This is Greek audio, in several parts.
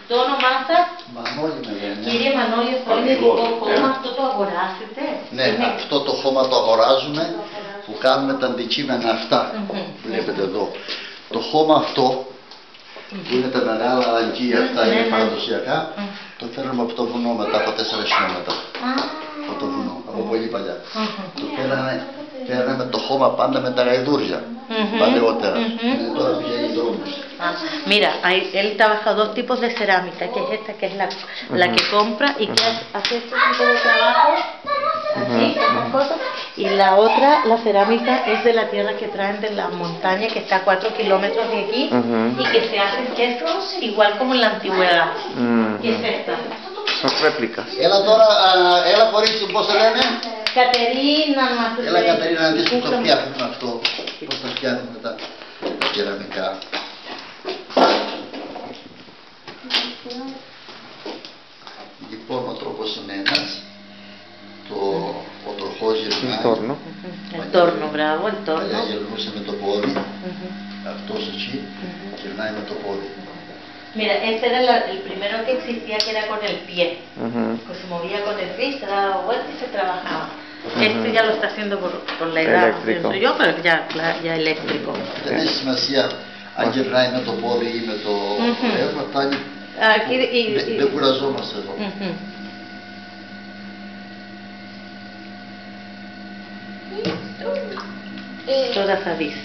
Το όνομά σας? Μανώλη με λένε. Κύριε Μανώλη, αυτό είναι δικό χώμα, αυτό το αγοράσετε? Ναι, αυτό το χώμα το αγοράζουμε που κάνουμε τα αντικείμενα αυτά. Βλέπετε εδώ. Το χώμα αυτό που είναι τα μεγάλα αγγεία αυτά, είναι παραδοσιακά, το φέρνουμε από το βουνό μετά από 4 χιλιόμετρα. Από το βουνό, από πολύ παλιά. Το φέρναμε το χώμα πάντα με τα γαϊδούρια, παλαιότερα. Τώρα πηγαίνει δρόμος. Mira, él trabaja dos tipos de cerámica, que es esta, que es la que compra y que hace este tipo de trabajo, así, esas cosas. Y la otra, la cerámica, es de la tierra que traen de la montaña, que está a 4 kilómetros de aquí, y que se hacen quesos igual como en la antigüedad. Que es esta. Son réplicas. Έλα τώρα, έλα κορίτσι μου, πώς σε λένε? Κατερίνα, μας λέει. Έλα Κατερίνα, να δεις που το φτιάχνουμε αυτό, πώς τα φτιάχνουμε τα κεραμικά. Λοιπόν, ο τρόπος είναι ένας, ο τροχός γυρνάει. El torno, bravo, el torno. Παλιά γυρνούσε με το πόδι, αυτός εκεί γυρνάει με το πόδι. Mira, este era el primero que existía, que era con el pie, que se movía con el pie, se daba vuelta y se trabajaba. Este ya lo está haciendo por la edad, pienso yo, pero ya eléctrico. Δεν έχει σημασία αν γυρνάει με το πόδι ή με το ρεύμα, φτάνει. Δεν κουραζόμαστε εδώ. Τώρα θα δεις.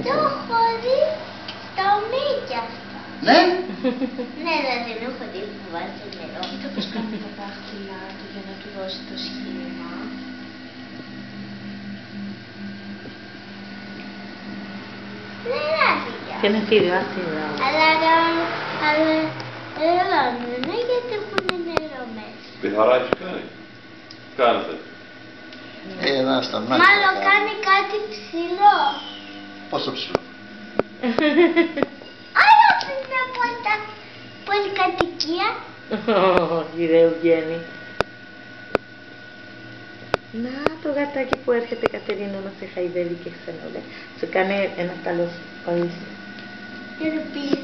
Το έχω δει στο μήκια αυτό. Ναι. Ναι, δεν έχω δει που βάζει νερό. Το πώς κάνει τα δάχτυλά του για να του δώσει το σχήμα. Δεν άφηγα. Tienes video así, bravo. Αλλά δεν γιατί έχουν νερό μέσα. Πειθαράκι κάνει. Κάνετε. Να σταμάτησε. Μάλλον κάνει κάτι ψηλό. Πόσο ψηλό? Άρα είναι πολυκατοικία. Όχι, δεν βγαίνει. Να το γατάκι που έρχεται, Κατερίνα, να σε χαϊδεύει και ξενόλε. Σου κάνει ένα καλό παΐσι. Και δεν πήγε.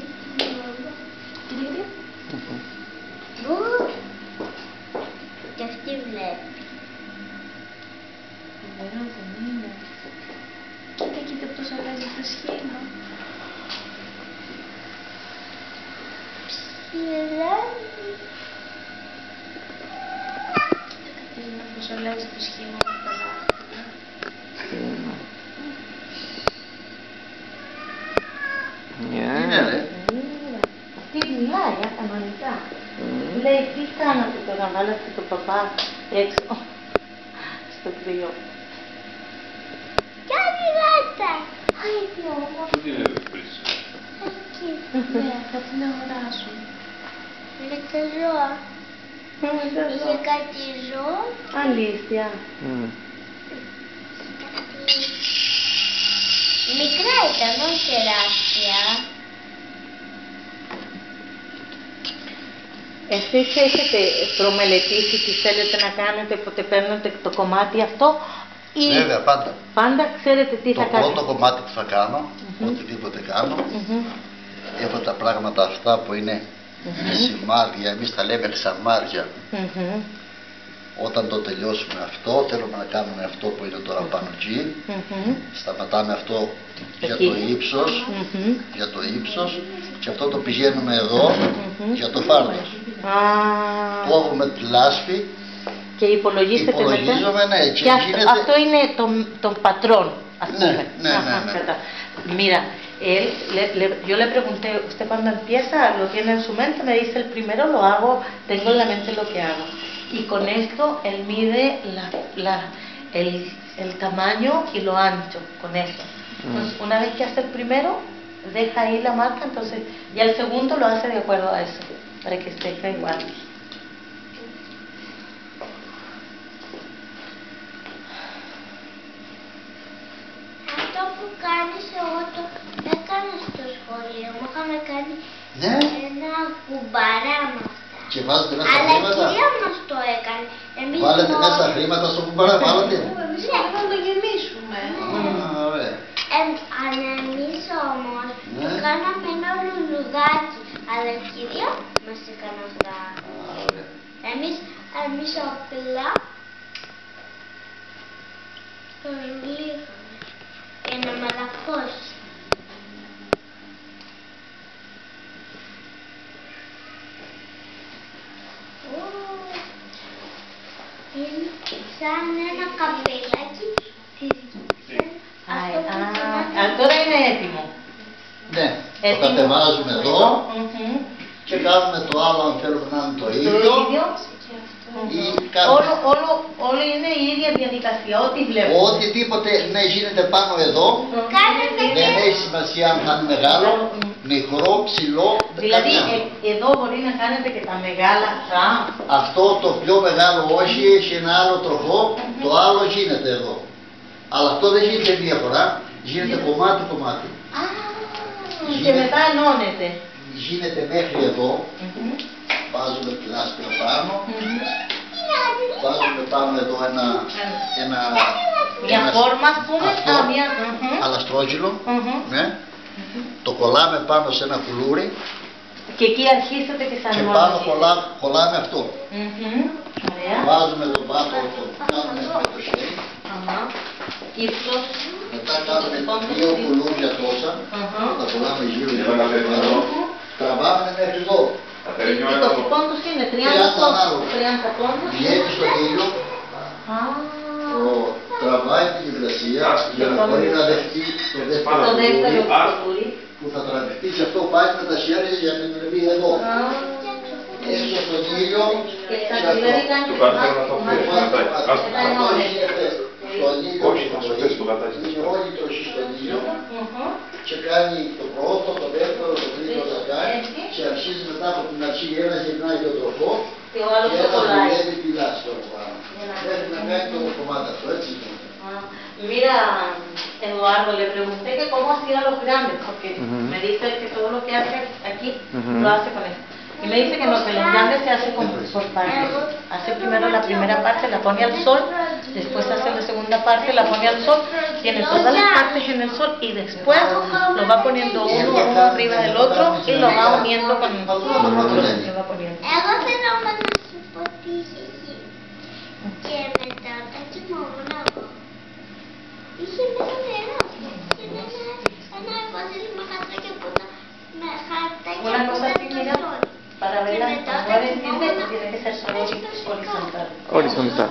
Και αυτή βλέπει. Δεν είναι. Κοίτα πώς αλλάζει το σχήμα. Ψηλάζει. Κοίτα πώς αλλάζει το σχήμα με τα δάχτυλα. Είναι ρε. Αυτή μιλάει, κανονικά. Λέει, τι κάνατε τώρα, βάλατε το παπά έξω στο κρύο. Κάνει γάτα. Άι, τι όμορφο. Πού την έδειξες? Εκεί. Ναι, θα την αγοράσω. Είναι τα ζώα. Είχε κάτι ζώο. Αλήθεια. Μικρά ήταν, όχι τεράστια. Εσείς έχετε προμελετήσει τι θέλετε να κάνετε, όποτε παίρνετε το κομμάτι αυτό ή Βέβαια, πάντα. πάντα ξέρετε τι θα Το κάνετε? πρώτο κομμάτι που θα κάνω, οτιδήποτε κάνω, έχω τα πράγματα αυτά που είναι σημάδια, εμείς τα λέμε ξαμάρια. Όταν το τελειώσουμε αυτό, θέλουμε να κάνουμε αυτό που είναι τώρα πάνω εκεί. Σταματάμε αυτό για το ύψος, για το ύψος, και αυτό το πηγαίνουμε εδώ για το φάρδος. Κόβουμε τη λάσπη Και υπολογίζετε μετά. Υπολογίζομαι, ναι, και Και γίνεται... αυτό είναι τον patrón, ας πούμε. Ναι. Mira, yo le pregunté, ¿usted cuando empieza lo tiene en su mente? Me dice, el primero lo hago, tengo en la mente lo que hago. Y con esto él mide el tamaño y lo ancho, con eso. Entonces, una vez que hace el primero, deja ahí la marca, entonces ya el segundo lo hace de acuerdo a eso, para que esté igual. Αυτό που κάνεις εγώ το έκανα στο σχολείο μου. Είχαμε κάνει ένα κουμπαρά με αυτά. Και βάζετε μέσα Αλλά χρήματα. η κυρία μας το έκανε. Βάλετε μέσα χρήματα στο κουμπαρά, βάλετε. Εμείς θέλουμε να γεμίσουμε. Ωραία. Αλλά εμείς όμως κάναμε ένα λουλουδάκι, αλλά η κυρία μας έκανε αυτά. Εμείς απλά το ρουλίγαμε για να μαλακώσει. Είναι σαν ένα καπελάκι. Τώρα είναι έτοιμο. Ναι, το κατεβάζουμε εδώ και κάνουμε το άλλο αν θέλουμε να είναι το ίδιο. Όλο είναι η ίδια διαδικασία, ό,τι βλέπουμε. Οτιδήποτε ναι γίνεται πάνω εδώ, δεν έχει σημασία αν θα είναι μεγάλο, μικρό, ψηλό. Δηλαδή εδώ μπορεί να κάνετε και τα μεγάλα αυτά. Αυτό το πιο μεγάλο όχι, έχει ένα άλλο τροχό, το άλλο γίνεται εδώ. Αλλά αυτό δεν γίνεται μία φορά, γίνεται κομμάτι-κομμάτι. Και μετά ενώνεται. Γίνεται μέχρι εδώ, βάζουμε την άσπρα πάνω, βάζουμε πάνω εδώ μια φόρμα, ας πούμε, αλαστρόγυλο, ναι. Το κολλάμε πάνω σε ένα κουλούρι και εκεί αρχίσατε και σαν και πάνω κολλάμε αυτό. Βάζουμε το πάτο, το κάνουμε με το χέρι. Μετά κάνουμε δύο κουλούρια τόσα, τα κολλάμε γύρω τραβάμε μέχρι εδώ. Το πόντος είναι 30 πόντος. Βγαίνει στον ήλιο, τραβάει την υγρασία για να μπορεί να δεχτεί το δεύτερο κουλούρι που θα τραβηχτεί σε αυτό πάει με τα χέρια για να μην μπει εδώ. Έξω στον ήλιο και αυτό είναι όλη η τροχή στον ήλιο και κάνει το πρώτο, το δεύτερο, το τρίτο δακάρι και αρχίζει μετά από την αρχή ένα γυρνάει τον τροχό και ένα δουλεύει πιλά στο πάνω. Πρέπει να κάνει το κομμάτι αυτό, έτσι είναι. Mira, Eduardo, le pregunté que cómo hacía los grandes, porque me dice que todo lo que hace aquí lo hace con esto. Y me dice que no, que los grandes se hace por partes. Hace primero la primera parte, la pone al sol, después hace la segunda parte, la pone al sol, tiene todas las partes en el sol y después lo va poniendo uno arriba del otro y lo va uniendo con lo va poniendo. Εγώ θέλω να σου πω τι είχε γίνει. Και μετά τα κοιμόμουν εγώ. Είχε μέσα νερό. Είχε ένα υπότιτλμα χαρτάκια που τα με χαρτάκια που τα Para ver las flores, tiene que ser horizontal. Horizontal.